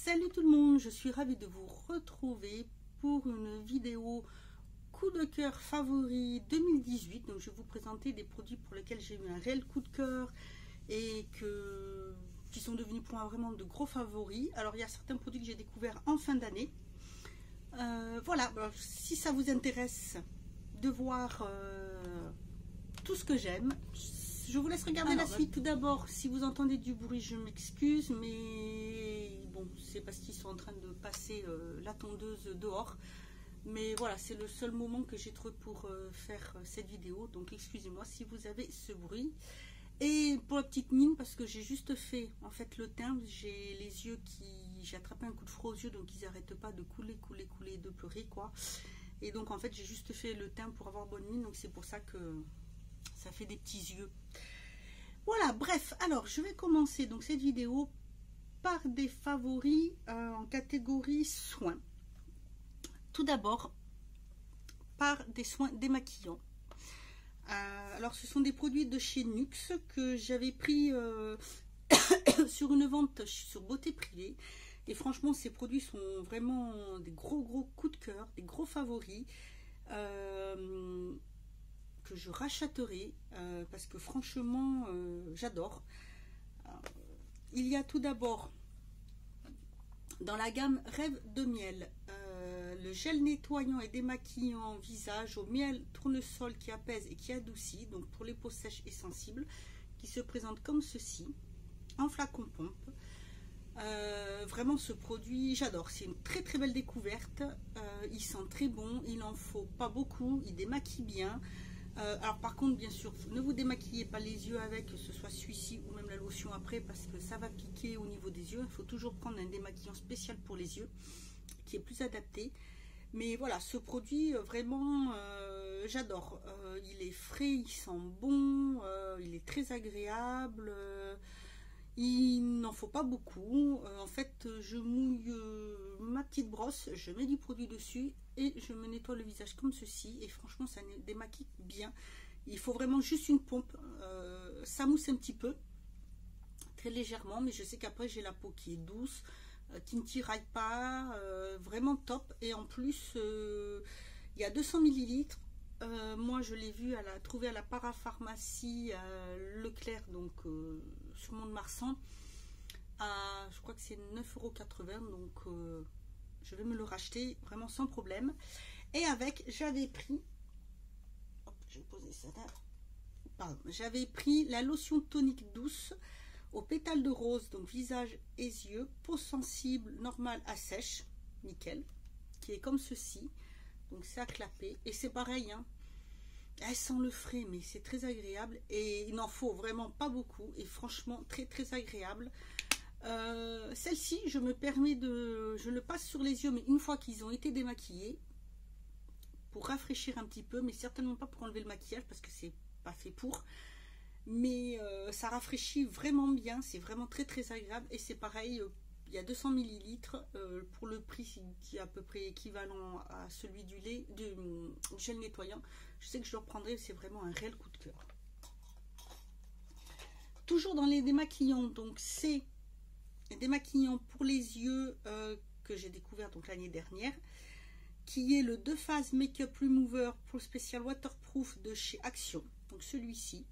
Salut tout le monde, je suis ravie de vous retrouver pour une vidéo coup de cœur favori 2018. Donc je vais vous présenter des produits pour lesquels j'ai eu un réel coup de cœur et qui sont devenus pour moi vraiment de gros favoris. Alors il y a certains produits que j'ai découverts en fin d'année. Voilà, alors, si ça vous intéresse de voir tout ce que j'aime, je vous laisse regarder la suite. Tout d'abord, si vous entendez du bruit, je m'excuse, mais bon, c'est parce qu'ils sont en train de passer la tondeuse dehors. Mais voilà, c'est le seul moment que j'ai trouvé pour faire cette vidéo. Donc excusez-moi si vous avez ce bruit. Et pour la petite mine, parce que j'ai juste fait en fait le teint, j'ai les yeux j'ai attrapé un coup de froid aux yeux, donc ils n'arrêtent pas de couler, de pleurer quoi. Et donc en fait j'ai juste fait le teint pour avoir bonne mine, donc c'est pour ça que ça fait des petits yeux. Voilà, bref, alors je vais commencer donc cette vidéo par des favoris en catégorie soins. Tout d'abord, par des soins démaquillants. Alors ce sont des produits de chez Nuxe que j'avais pris sur une vente sur Beauté Privée. Et franchement, ces produits sont vraiment des gros coups de cœur, des gros favoris que je rachèterai parce que franchement, j'adore. Il y a tout d'abord dans la gamme Rêve de miel, le gel nettoyant et démaquillant visage au miel tournesol qui apaise et qui adoucit, donc pour les peaux sèches et sensibles, qui se présente comme ceci, en flacon pompe. Vraiment ce produit, j'adore, c'est une très belle découverte. Il sent très bon, il n'en faut pas beaucoup, il démaquille bien. Alors par contre, bien sûr, ne vous démaquillez pas les yeux avec, que ce soit celui-ci ou même la lotion après, parce que ça va piquer au niveau des yeux. Il faut toujours prendre un démaquillant spécial pour les yeux, qui est plus adapté. Mais voilà, ce produit, vraiment, j'adore. Il est frais, il sent bon, il est très agréable. Il n'en faut pas beaucoup. En fait, je mouille ma petite brosse, je mets du produit dessus et je me nettoie le visage comme ceci. Et franchement, ça démaquille bien. Il faut vraiment juste une pompe. Ça mousse un petit peu, très légèrement, mais je sais qu'après, j'ai la peau qui est douce, qui ne tiraille pas, vraiment top. Et en plus, il y a 200 ml. Moi je l'ai vu trouvé à la parapharmacie Leclerc, donc sur Mont-de-Marsan, je crois que c'est 9,80 €, donc je vais me le racheter vraiment sans problème. Et avec, j'avais pris, hop, je vais poser ça là, pardon, j'avais pris la lotion tonique douce aux pétales de rose, donc visage et yeux, peau sensible, normale à sèche, nickel, qui est comme ceci. Donc c'est à clapper et c'est pareil, hein. Elle sent le frais, mais c'est très agréable et il n'en faut vraiment pas beaucoup et franchement très agréable. Celle-ci, je me permets je le passe sur les yeux, mais une fois qu'ils ont été démaquillés, pour rafraîchir un petit peu, mais certainement pas pour enlever le maquillage parce que c'est pas fait pour. Mais ça rafraîchit vraiment bien, c'est vraiment très agréable et c'est pareil. Il y a 200 ml pour le prix qui est à peu près équivalent à celui du gel nettoyant. Je sais que je le reprendrai, c'est vraiment un réel coup de cœur. Toujours dans les démaquillants, donc c'est des démaquillants pour les yeux que j'ai découvert donc l'année dernière, qui est le 2 phases Make-up Remover pour spécial waterproof de chez Action. Donc celui-ci.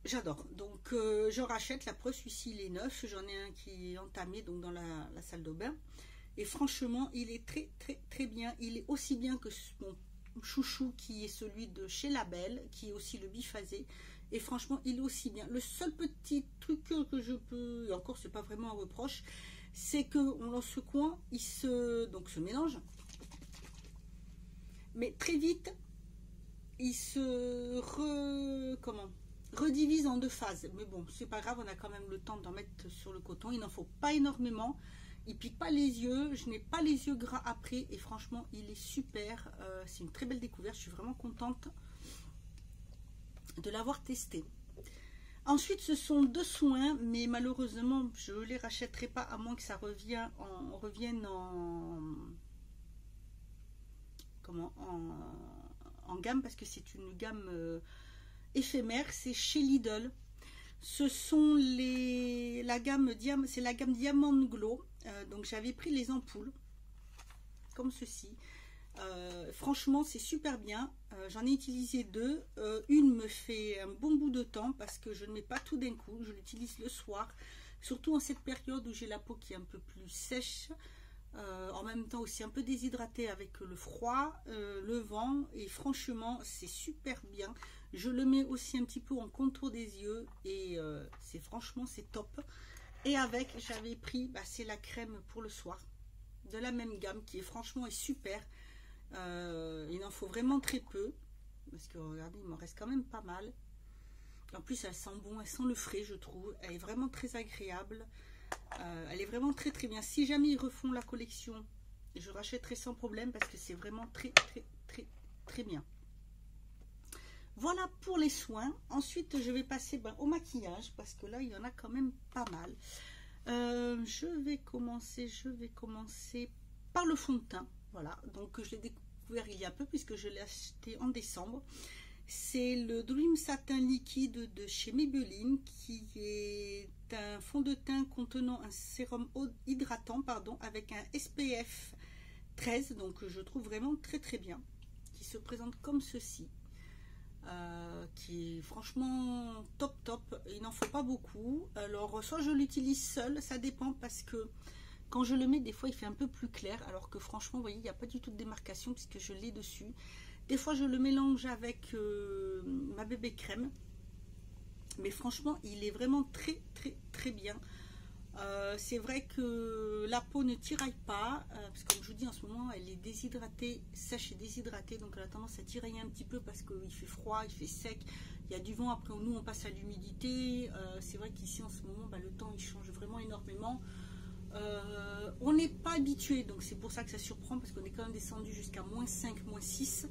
J'adore, donc je rachète, la preuve, celui-ci il est neuf, j'en ai un qui est entamé donc dans la salle de bain et franchement il est très bien. Il est aussi bien que mon chouchou qui est celui de chez Label, qui est aussi le biphasé, et franchement il est aussi bien. Le seul petit truc que je peux, et encore c'est pas vraiment un reproche, c'est que on lance ce coin, il se mélange, mais très vite il se redivise en 2 phases, mais bon c'est pas grave, on a quand même le temps d'en mettre sur le coton. Il n'en faut pas énormément, il pique pas les yeux, je n'ai pas les yeux gras après et franchement il est super. C'est une très belle découverte, je suis vraiment contente de l'avoir testé. Ensuite ce sont 2 soins, mais malheureusement je les rachèterai pas à moins que ça revienne en gamme, parce que c'est une gamme éphémère. C'est chez Lidl. Ce sont c'est la gamme Diamond Glow. Donc j'avais pris les ampoules comme ceci. Franchement, c'est super bien. J'en ai utilisé deux. Une me fait un bon bout de temps parce que je ne mets pas tout d'un coup. Je l'utilise le soir, surtout en cette période où j'ai la peau qui est un peu plus sèche. En même temps aussi un peu déshydratée avec le froid, le vent. Et franchement, c'est super bien. Je le mets aussi un petit peu en contour des yeux. Et franchement, c'est top. Et avec, j'avais pris, c'est la crème pour le soir. De la même gamme qui est franchement super. Il en faut vraiment très peu parce que regardez, il m'en reste quand même pas mal. En plus elle sent bon, elle sent le frais, je trouve. Elle est vraiment très agréable. Elle est vraiment très très bien. Si jamais ils refont la collection, je rachèterai sans problème parce que c'est vraiment très très très très bien. Voilà pour les soins. Ensuite je vais passer au maquillage parce que là il y en a quand même pas mal. Je vais commencer par le fond de teint. Voilà, donc je l'ai découvert il y a peu puisque je l'ai acheté en décembre. C'est le Dream Satin liquide de chez Maybelline qui est un fond de teint contenant un sérum hydratant avec un SPF 13. Donc je trouve vraiment très très bien. Qui se présente comme ceci. Qui est franchement top. Il n'en faut pas beaucoup. Alors soit je l'utilise seul, ça dépend parce que quand je le mets, des fois, il fait un peu plus clair, alors que franchement, vous voyez, il n'y a pas du tout de démarcation puisque je l'ai dessus. Des fois, je le mélange avec ma bébé crème. Mais franchement, il est vraiment très, très, très bien. C'est vrai que la peau ne tiraille pas, parce que comme je vous dis, en ce moment, elle est déshydratée, sèche et déshydratée. Donc, elle a tendance à tirailler un petit peu parce qu'il fait froid, il fait sec. Il y a du vent, après, nous, on passe à l'humidité. C'est vrai qu'ici, en ce moment, le temps, il change vraiment énormément. On n'est pas habitué, donc c'est pour ça que ça surprend parce qu'on est quand même descendu jusqu'à -5, -6.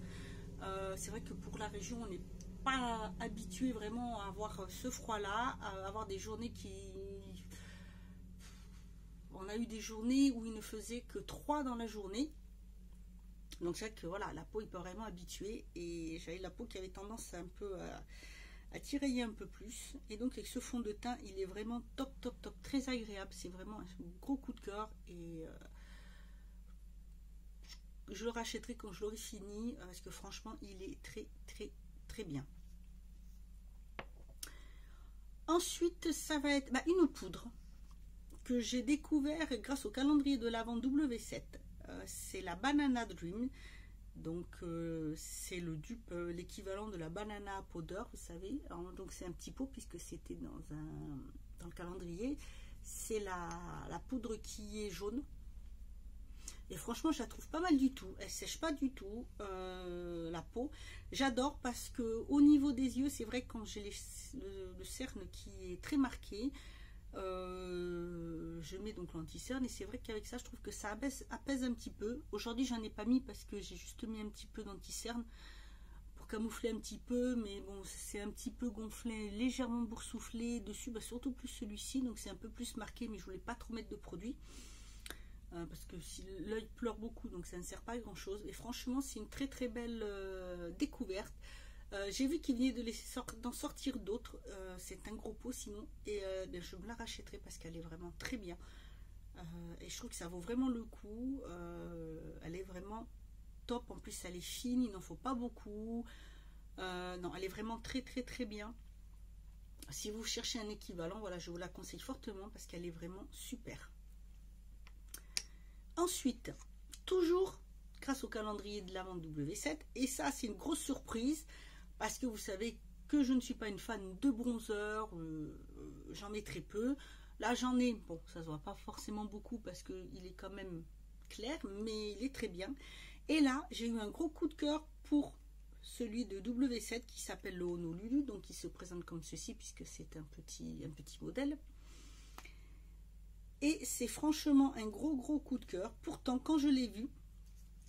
C'est vrai que pour la région, on n'est pas habitué vraiment à avoir ce froid-là, à avoir des journées qui... On a eu des journées où il ne faisait que 3 dans la journée. Donc c'est vrai que voilà, la peau est pas vraiment habituée et j'avais la peau qui avait tendance un peu à tirailler un peu plus. Et donc avec ce fond de teint, il est vraiment top, très agréable. C'est vraiment un gros coup de cœur et je le rachèterai quand je l'aurai fini parce que franchement, il est très, très, très bien. Ensuite, ça va être une poudre que j'ai découvert grâce au calendrier de l'Avent W7. C'est la Banana Dream. Donc c'est le dupe, l'équivalent de la banana powder, vous savez. Alors, donc c'est un petit pot puisque c'était dans le calendrier. C'est la poudre qui est jaune. Et franchement, je la trouve pas mal du tout. Elle sèche pas du tout la peau. J'adore parce que au niveau des yeux, c'est vrai que quand j'ai le cerne qui est très marqué, je mets donc l'anti-cerne et c'est vrai qu'avec ça je trouve que ça apaise un petit peu. Aujourd'hui j'en ai pas mis parce que j'ai juste mis un petit peu d'anti-cerne pour camoufler un petit peu, mais bon c'est un petit peu gonflé, légèrement boursouflé dessus, surtout plus celui-ci, donc c'est un peu plus marqué, mais je voulais pas trop mettre de produit parce que si l'œil pleure beaucoup, donc ça ne sert pas à grand chose. Et franchement c'est une très très belle découverte. J'ai vu qu'il venait d'en sortir d'autres. C'est un gros pot sinon. Et je me la rachèterai parce qu'elle est vraiment très bien. Et je trouve que ça vaut vraiment le coup. Elle est vraiment top. En plus, elle est fine. Il n'en faut pas beaucoup. Non, elle est vraiment très très très bien. Si vous cherchez un équivalent, voilà, je vous la conseille fortement parce qu'elle est vraiment super. Ensuite, toujours grâce au calendrier de l'Avent W7. Et ça, c'est une grosse surprise. Parce que vous savez que je ne suis pas une fan de bronzer, j'en ai très peu. Là j'en ai, bon ça se voit pas forcément beaucoup parce qu'il est quand même clair, mais il est très bien. Et là j'ai eu un gros coup de cœur pour celui de W7 qui s'appelle le Honolulu, donc il se présente comme ceci puisque c'est un petit modèle. Et c'est franchement un gros coup de cœur. Pourtant quand je l'ai vu,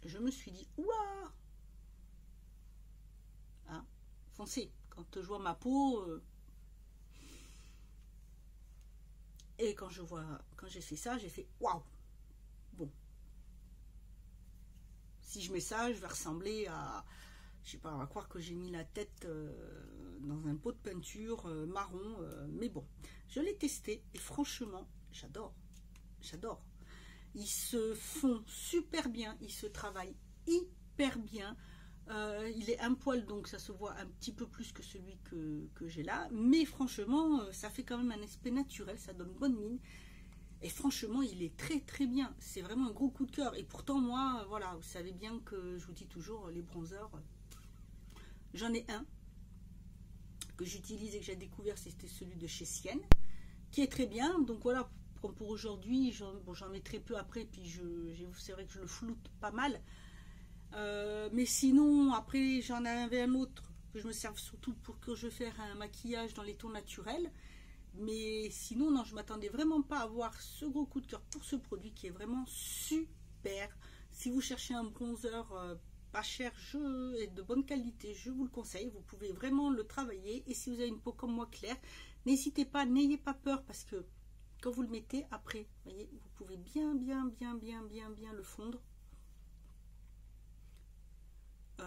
je me suis dit waouh, foncé. Quand je vois ma peau et quand j'ai fait ça, j'ai fait waouh. Bon, si je mets ça, je vais ressembler à Je sais pas, on va croire que j'ai mis la tête dans un pot de peinture marron, mais bon, je l'ai testé et franchement, j'adore, j'adore. Ils se font super bien, ils se travaillent hyper bien. Il est un poil, donc ça se voit un petit peu plus que celui que j'ai là, mais franchement, ça fait quand même un aspect naturel, ça donne bonne mine. Et franchement, il est très très bien. C'est vraiment un gros coup de cœur. Et pourtant, moi, voilà, vous savez bien que je vous dis toujours, les bronzers, j'en ai un que j'utilise et que j'ai découvert, c'était celui de chez Sienne, qui est très bien. Donc voilà, pour aujourd'hui, j'en mets très peu après, puis c'est vrai que je le floute pas mal. Mais sinon, après, j'en avais un autre que je me serve surtout pour que je fasse un maquillage dans les tons naturels. Mais sinon, non, je m'attendais vraiment pas à avoir ce gros coup de cœur pour ce produit qui est vraiment super. Si vous cherchez un bronzer pas cher et de bonne qualité, je vous le conseille. Vous pouvez vraiment le travailler. Et si vous avez une peau comme moi claire, n'hésitez pas, n'ayez pas peur parce que quand vous le mettez après, voyez, vous pouvez bien le fondre.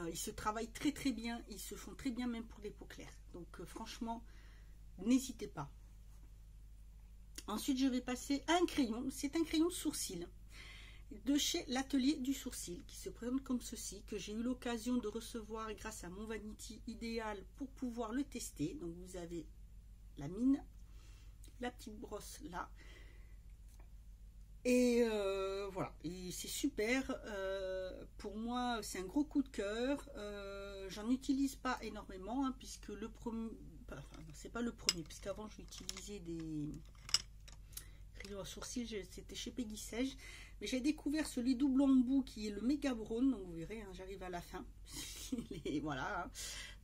Ils se travaillent très très bien, ils se font très bien même pour les peaux claires. Donc franchement, n'hésitez pas. Ensuite, je vais passer à un crayon. C'est un crayon sourcil de chez l'Atelier du Sourcil qui se présente comme ceci, que j'ai eu l'occasion de recevoir grâce à mon Vanity Idéal pour pouvoir le tester. Donc, vous avez la mine, la petite brosse là. Et voilà, c'est super. Pour moi, c'est un gros coup de cœur. J'en utilise pas énormément, hein, puisque le premier... Enfin, c'est pas le premier, puisqu'avant, j'utilisais des... à sourcils, c'était chez Peggy Sage, mais j'ai découvert celui double embout qui est le méga brown, donc vous verrez, hein, j'arrive à la fin. Voilà, hein.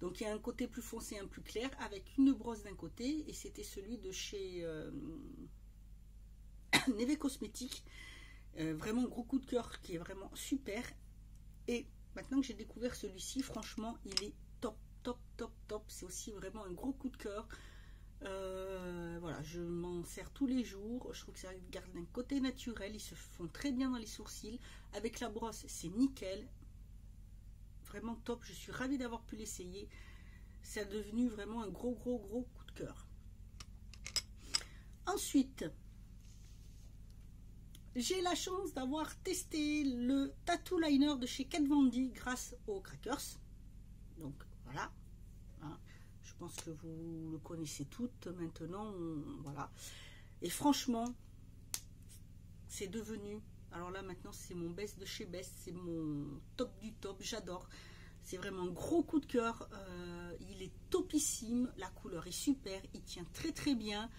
Donc il y a un côté plus foncé, un plus clair, avec une brosse d'un côté, et c'était celui de chez Neve Cosmetics, vraiment gros coup de cœur qui est vraiment super. Et maintenant que j'ai découvert celui-ci, franchement il est top, c'est aussi vraiment un gros coup de cœur. Voilà, je m'en sers tous les jours. Je trouve que ça garde un côté naturel. Ils se font très bien dans les sourcils. Avec la brosse, c'est nickel. Vraiment top. Je suis ravie d'avoir pu l'essayer. C'est devenu vraiment un gros coup de cœur. Ensuite, j'ai la chance d'avoir testé le Tattoo Liner de chez Kat Von D grâce aux Crackers. Donc voilà. Hein. Je pense que vous le connaissez toutes maintenant, voilà. Et franchement, c'est devenu, alors là maintenant c'est mon best de chez best, c'est mon top du top, j'adore. C'est vraiment un gros coup de cœur, il est topissime, la couleur est super, il tient très bien.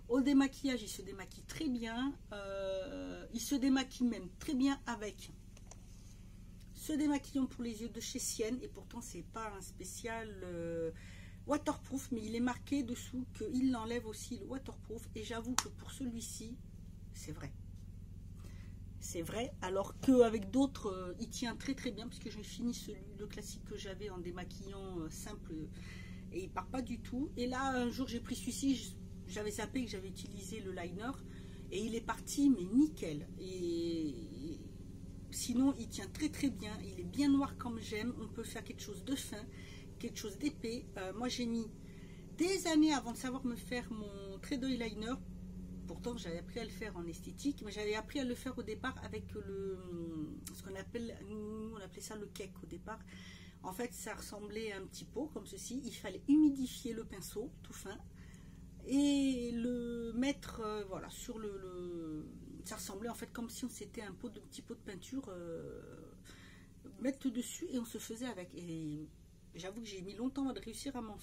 Au démaquillage, il se démaquille très bien, il se démaquille même très bien avec ce démaquillant pour les yeux de chez Sienne, et pourtant c'est pas un spécial... waterproof, mais il est marqué dessous qu'il enlève aussi le waterproof, et j'avoue que pour celui-ci c'est vrai, alors qu'avec d'autres il tient très bien, parce que j'ai fini le classique que j'avais en démaquillant simple et il part pas du tout. Et là un jour j'ai pris celui-ci, j'avais zappé que j'avais utilisé le liner et il est parti mais nickel. Et sinon il tient très bien, il est bien noir comme j'aime. On peut faire quelque chose de fin, quelque chose d'épais. Moi j'ai mis des années avant de savoir me faire mon trait d'œil liner. Pourtant j'avais appris à le faire en esthétique, mais j'avais appris à le faire au départ avec ce qu'on appelle, nous on appelait ça le cake au départ. En fait ça ressemblait à un petit pot comme ceci. Il fallait humidifier le pinceau tout fin et le mettre voilà sur ça ressemblait en fait comme si on s'était un petit pot de peinture mettre dessus, et on se faisait avec. Et j'avoue que j'ai mis longtemps à réussir à m'en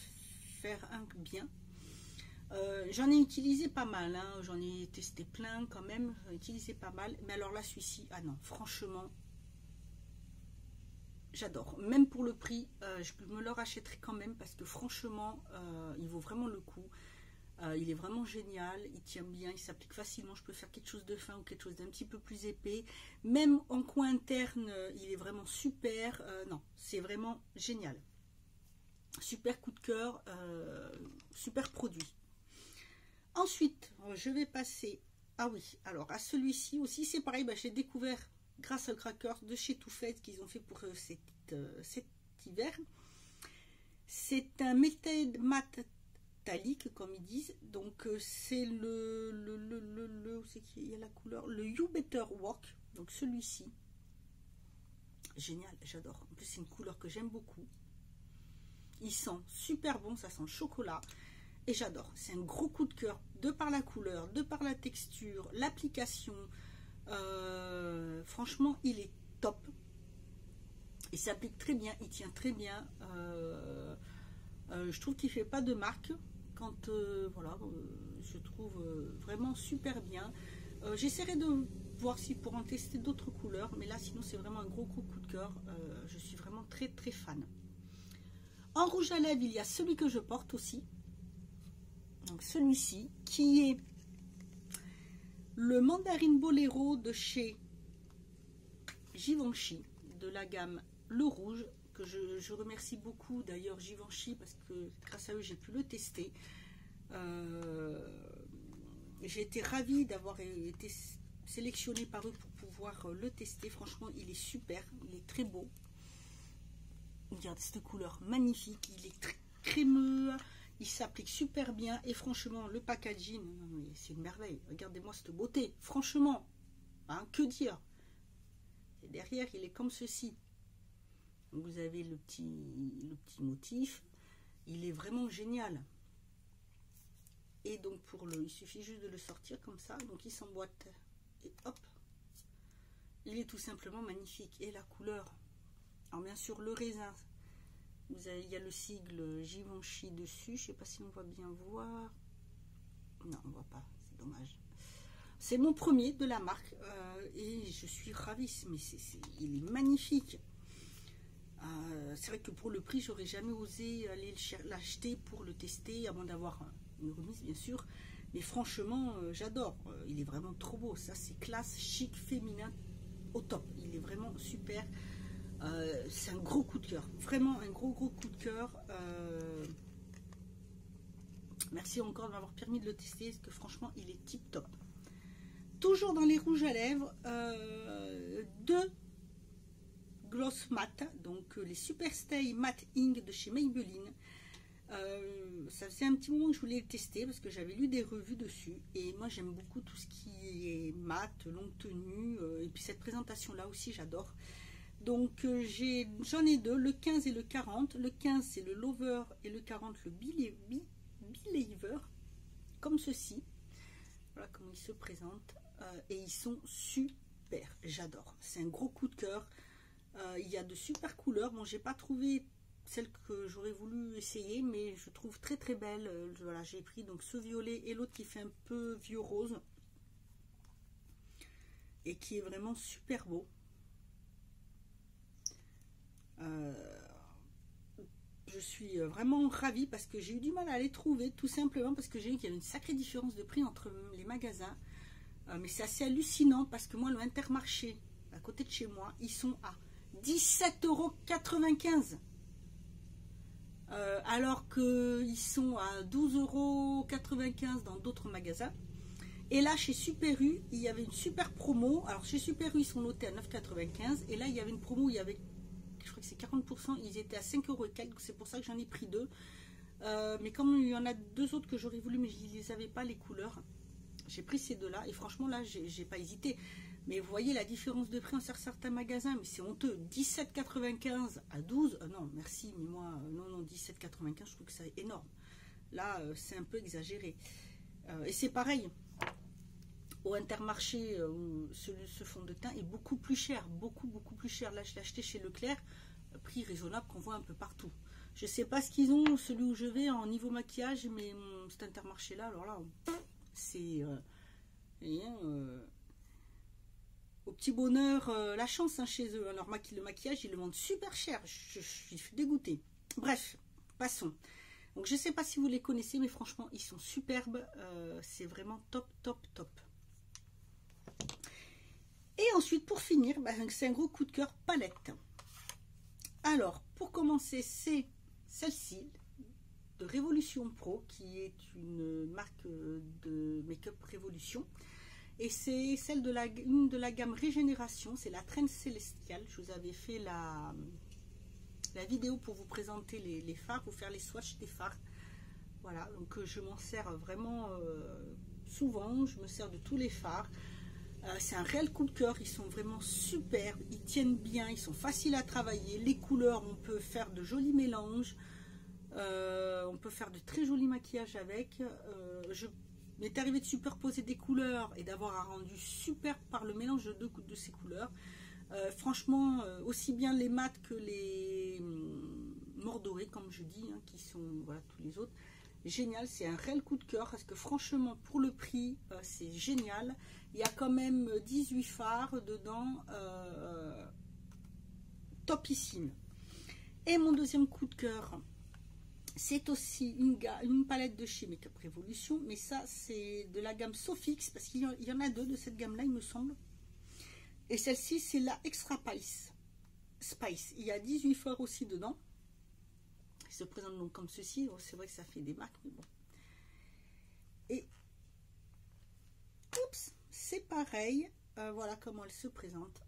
faire un bien. J'en ai utilisé pas mal, hein. J'en ai testé plein quand même, j'en ai utilisé pas mal, mais alors là celui-ci, ah non, franchement j'adore. Même pour le prix, je me le rachèterai quand même, parce que franchement il vaut vraiment le coup. Il est vraiment génial, il tient bien, il s'applique facilement. Je peux faire quelque chose de fin ou quelque chose d'un petit peu plus épais. Même en coin interne, il est vraiment super. Non, c'est vraiment génial. Super coup de cœur, super produit. Ensuite, je vais passer, ah oui, alors à celui-ci aussi, c'est pareil, j'ai découvert grâce aux Crackers de chez Too Faced qu'ils ont fait pour cet hiver. C'est un métal métallique, comme ils disent. Donc c'est c'est qui il y a la couleur, le You Better Work. Donc celui-ci, génial, j'adore. En plus c'est une couleur que j'aime beaucoup. Il sent super bon, ça sent le chocolat. Et j'adore, c'est un gros coup de cœur, de par la couleur, de par la texture, l'application. Franchement, il est top. Il s'applique très bien, il tient très bien. Je trouve qu'il ne fait pas de marque. Quand, voilà, je trouve vraiment super bien. J'essaierai de voir si pour en tester d'autres couleurs. Mais là, sinon, c'est vraiment un gros coup de cœur. Je suis vraiment très, très fan. En rouge à lèvres, il y a celui que je porte aussi. Donc celui-ci, qui est le Mandarine Bolero de chez Givenchy, de la gamme Le Rouge, que je remercie beaucoup d'ailleurs Givenchy, parce que grâce à eux j'ai pu le tester. J'ai été ravie d'avoir été sélectionnée par eux pour pouvoir le tester. Franchement, il est super, il est très beau. Regardez cette couleur magnifique, il est très crémeux. Il s'applique super bien et franchement, le packaging, c'est une merveille. Regardez-moi cette beauté, franchement, hein, que dire. Et derrière, il est comme ceci. Donc, vous avez le petit motif. Il est vraiment génial. Et donc, il suffit juste de le sortir comme ça. Donc, il s'emboîte. Et hop, il est tout simplement magnifique. Et la couleur. Alors, bien sûr, le raisin. Il y a le sigle Givenchy dessus. Je ne sais pas si on va bien voir. Non, on ne voit pas. C'est dommage. C'est mon premier de la marque. Et je suis ravie. Mais il est magnifique. C'est vrai que pour le prix, j'aurais jamais osé aller l'acheter pour le tester, avant d'avoir une remise, bien sûr. Mais franchement, j'adore. Il est vraiment trop beau. Ça, c'est classe, chic, féminin, au top. Il est vraiment super. C'est un gros coup de cœur, vraiment un gros coup de cœur. Merci encore de m'avoir permis de le tester, parce que franchement il est tip top. Toujours dans les rouges à lèvres, deux gloss mat, donc les Super Stay Matte Ink de chez Maybelline. Ça faisait un petit moment que je voulais le tester, parce que j'avais lu des revues dessus, et moi j'aime beaucoup tout ce qui est mat, longue tenue, et puis cette présentation là aussi j'adore. Donc j'en ai deux, le 15 et le 40. Le 15 c'est le Lover et le 40 le Believer, comme ceci. Voilà comment ils se présentent. Et ils sont super, j'adore. C'est un gros coup de cœur. Il y a de super couleurs. Bon, j'ai pas trouvé celle que j'aurais voulu essayer, mais je trouve très très belle. Voilà, j'ai pris donc ce violet et l'autre qui fait un peu vieux rose. Et qui est vraiment super beau. Je suis vraiment ravie parce que j'ai eu du mal à les trouver, tout simplement parce que j'ai vu qu'il y avait une sacrée différence de prix entre les magasins. Mais c'est assez hallucinant parce que moi, le Intermarché, à côté de chez moi, ils sont à 17,95 €. Alors qu'ils sont à 12,95 € dans d'autres magasins. Et là, chez Super U, il y avait une super promo. Alors, chez Super U, ils sont notés à 9,95 €. Et là, il y avait une promo où il y avait, je crois que c'est 40%, ils étaient à 5 € et quelques, donc c'est pour ça que j'en ai pris deux. Mais comme il y en a deux autres que j'aurais voulu, mais je ne les avais pas les couleurs, j'ai pris ces deux-là. Et franchement, là, j'ai pas hésité. Mais vous voyez la différence de prix en certains magasins, mais c'est honteux. 17,95 à 12, non, merci, mais moi, non, 17,95, je trouve que c'est énorme. Là, c'est un peu exagéré. Et c'est pareil. Au Intermarché, ce fond de teint est beaucoup plus cher, beaucoup plus cher. Là, je l'ai acheté chez Leclerc, prix raisonnable qu'on voit un peu partout. Je sais pas ce qu'ils ont, celui où je vais en niveau maquillage, mais cet Intermarché là, alors là, c'est au petit bonheur, la chance hein, chez eux. Alors le maquillage, ils le vendent super cher. Je suis dégoûtée. Bref, passons. Donc je sais pas si vous les connaissez, mais franchement, ils sont superbes. C'est vraiment top. Et ensuite, pour finir, c'est un gros coup de cœur palette. Alors, pour commencer, c'est celle-ci de Révolution Pro, qui est une marque de make-up Révolution. Et c'est celle une de la gamme Régénération, c'est la Traîne Célestiale. Je vous avais fait la vidéo pour vous présenter les fards, vous faire les swatchs des fards. Voilà, donc je m'en sers vraiment souvent, je me sers de tous les fards. C'est un réel coup de cœur, ils sont vraiment super, ils tiennent bien, ils sont faciles à travailler. Les couleurs, on peut faire de jolis mélanges, on peut faire de très jolis maquillages avec. Je m'est arrivé de superposer des couleurs et d'avoir un rendu super par le mélange de ces couleurs. Franchement, aussi bien les mats que les mordorés, comme je dis, hein, qui sont voilà, tous les autres. Génial, c'est un réel coup de cœur parce que franchement, pour le prix, c'est génial. Il y a quand même 18 fards dedans, topissime. Et mon deuxième coup de cœur, c'est aussi une palette de chez Make Up Revolution, mais ça, c'est de la gamme Sofix, parce qu'il y en a deux de cette gamme-là, il me semble. Et celle-ci, c'est la Extra Spice. Il y a 18 fards aussi dedans. Il se présente donc comme ceci. C'est vrai que ça fait des marques, mais bon. Et, oups, c'est pareil. Voilà comment elle se présente.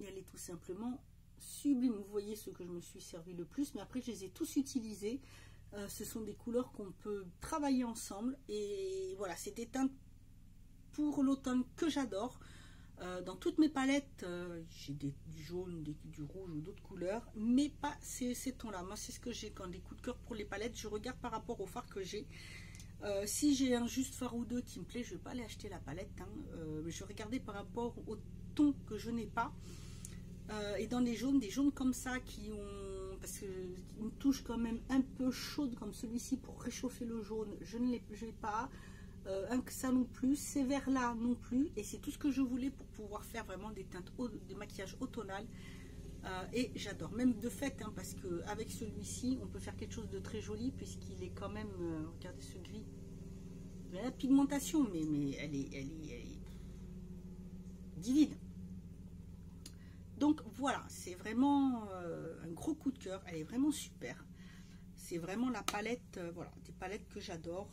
Et elle est tout simplement sublime. Vous voyez ce que je me suis servi le plus. Mais après, je les ai tous utilisés. Ce sont des couleurs qu'on peut travailler ensemble. Et voilà, c'est des teintes pour l'automne que j'adore. Dans toutes mes palettes, j'ai du jaune, du rouge ou d'autres couleurs, mais pas ces tons-là. Moi, c'est ce que j'ai quand des coups de cœur pour les palettes. Je regarde par rapport au fard que j'ai. Si j'ai un juste fard ou deux qui me plaît, je ne vais pas aller acheter la palette. Hein. Mais je vais regarder par rapport au ton que je n'ai pas. Et dans des jaunes comme ça qui ont... Parce qu'une touche quand même un peu chaude comme celui-ci pour réchauffer le jaune, je ne l'ai pas. Un que ça non plus, ces verts là non plus, et c'est tout ce que je voulais pour pouvoir faire vraiment des teintes, des maquillages automnal. Et j'adore, même de fait, hein, parce que avec celui-ci on peut faire quelque chose de très joli puisqu'il est quand même, regardez ce gris, la pigmentation, mais elle est divine. Donc voilà, c'est vraiment un gros coup de cœur, elle est vraiment super. C'est vraiment la palette, voilà, des palettes que j'adore.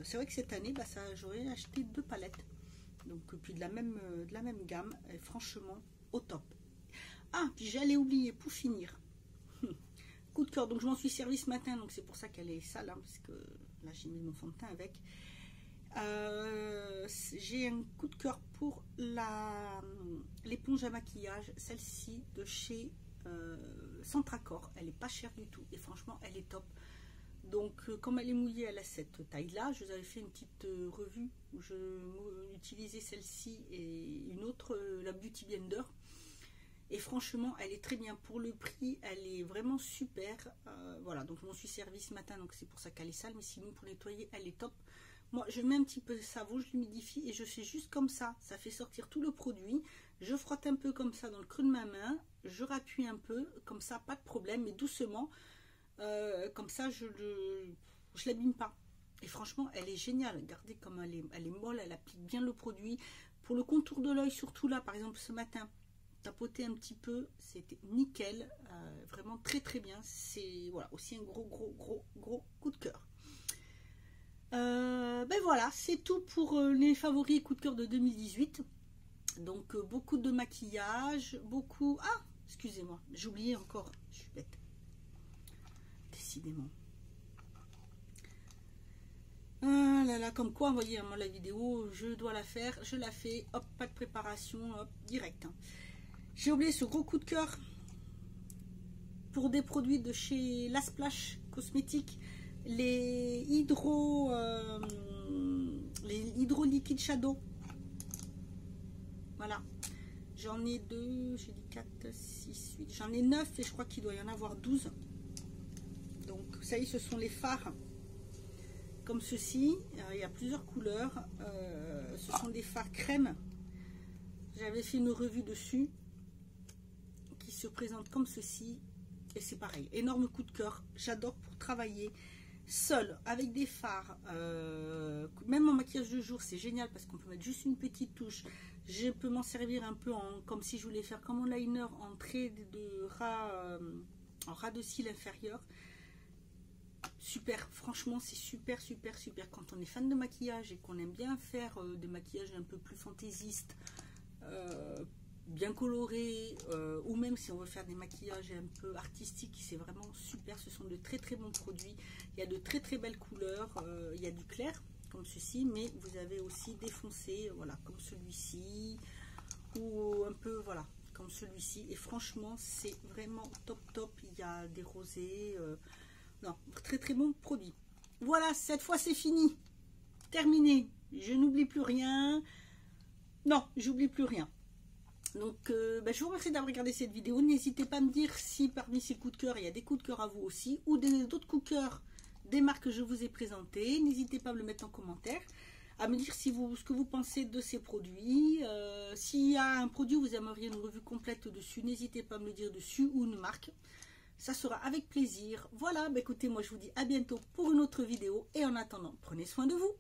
C'est vrai que cette année, bah, j'aurais acheté 2 palettes. Donc, puis de la même gamme. Et franchement, au top. Ah, puis j'allais oublier, pour finir. Coup de cœur, donc je m'en suis servi ce matin. Donc c'est pour ça qu'elle est sale, hein, parce que là, j'ai mis mon fond de teint avec. J'ai un coup de cœur pour l'éponge à maquillage. Celle-ci de chez... Centracor, elle est pas chère du tout et franchement elle est top. Donc comme elle est mouillée, elle a cette taille là. Je vous avais fait une petite revue où je utilisais celle-ci et une autre, la Beauty Blender, et franchement elle est très bien pour le prix, elle est vraiment super. Voilà, donc je m'en suis servi ce matin, donc c'est pour ça qu'elle est sale, mais sinon pour nettoyer elle est top. Moi je mets un petit peu de savon, je l'humidifie et je fais juste comme ça fait sortir tout le produit. Je frotte un peu comme ça dans le creux de ma main, je rappuie un peu, comme ça, pas de problème, mais doucement, comme ça je l'abîme pas. Et franchement, elle est géniale, regardez comme elle est molle, elle applique bien le produit. Pour le contour de l'œil, surtout là, par exemple ce matin, tapoter un petit peu, c'était nickel, vraiment très très bien. C'est voilà, aussi un gros coup de cœur. Ben voilà, c'est tout pour les favoris et coups de cœur de 2018. Donc beaucoup de maquillage, beaucoup... Ah, excusez-moi, j'ai oublié encore, je suis bête. Décidément. Ah là là, comme quoi, vous voyez, moi la vidéo, je dois la faire, je la fais, hop, pas de préparation, hop, direct. Hein. J'ai oublié ce gros coup de cœur pour des produits de chez La Splash Cosmétiques, les hydro liquid shadow. Voilà, j'en ai 2, j'ai dit 4, 6, 8, j'en ai 9 et je crois qu'il doit y en avoir 12. Donc ça y est, ce sont les fards comme ceci, il y a plusieurs couleurs, ce sont des fards crème. J'avais fait une revue dessus qui se présente comme ceci et c'est pareil, énorme coup de cœur, j'adore pour travailler seul avec des fards, même en maquillage de jour c'est génial parce qu'on peut mettre juste une petite touche. Je peux m'en servir un peu comme si je voulais faire comme un liner en trait de ras, en ras de cils inférieur. Super, franchement c'est super quand on est fan de maquillage et qu'on aime bien faire des maquillages un peu plus fantaisistes, bien coloré, ou même si on veut faire des maquillages un peu artistiques, c'est vraiment super. Ce sont de très très bons produits. Il y a de très très belles couleurs. Il y a du clair comme ceci, mais vous avez aussi des foncés, voilà, comme celui-ci, ou un peu, voilà, comme celui-ci. Et franchement, c'est vraiment top top. Il y a des rosés, non, très très bon produit. Voilà, cette fois c'est fini, terminé. Je n'oublie plus rien. Non, j'oublie plus rien. Donc, je vous remercie d'avoir regardé cette vidéo. N'hésitez pas à me dire si parmi ces coups de cœur, il y a des coups de cœur à vous aussi, ou d'autres coups de cœur des marques que je vous ai présentées. N'hésitez pas à me le mettre en commentaire, à me dire si ce que vous pensez de ces produits. S'il y a un produit où vous aimeriez une revue complète dessus, n'hésitez pas à me le dire dessus, ou une marque. Ça sera avec plaisir. Voilà, écoutez, moi je vous dis à bientôt pour une autre vidéo. Et en attendant, prenez soin de vous.